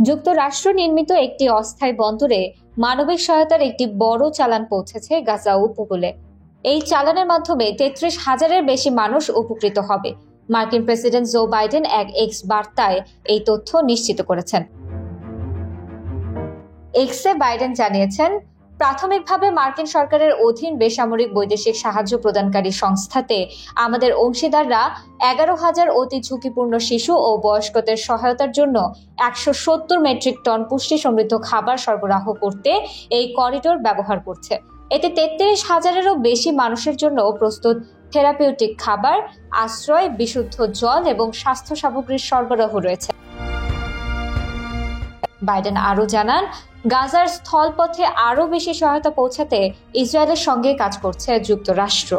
যুক্তরাষ্ট্র নির্মিত একটি অস্থায়ী বন্দরে মানবিক সহায়তার একটি বড় চালান পৌঁছেছে গাজা উপকূলে। এই চালানের মাধ্যমে ৩৩,০০০-এর বেশি মানুষ উপকৃত হবে। মার্কিন প্রেসিডেন্ট জো বাইডেন এক এক্স বার্তায় এই তথ্য নিশ্চিত করেছেন। এক্সে বাইডেন জানিয়েছেন, প্রাথমিকভাবে মার্কিন সরকারের অধীন বেসামরিক বৈদেশিক সাহায্য প্রদানকারী সংস্থাতে আমাদের অংশীদাররা ১১,০০০ অতি ঝুঁকিপূর্ণ শিশু ও বয়স্কদের সহায়তার জন্য ১৭০ মেট্রিক টন পুষ্টি সমৃদ্ধ খাবার সরবরাহ করতে এই করিডোর ব্যবহার করছে। এতে ৩৩,০০০-এরও বেশি মানুষের জন্য প্রস্তুত থেরাপিউটিক খাবার, আশ্রয়, বিশুদ্ধ জল এবং স্বাস্থ্য সামগ্রীর সরবরাহ রয়েছে। বাইডেন আরও জানান, গাজার স্থলপথে আরও বেশি সহায়তা পৌঁছাতে ইসরায়েলের সঙ্গে কাজ করছে যুক্তরাষ্ট্র।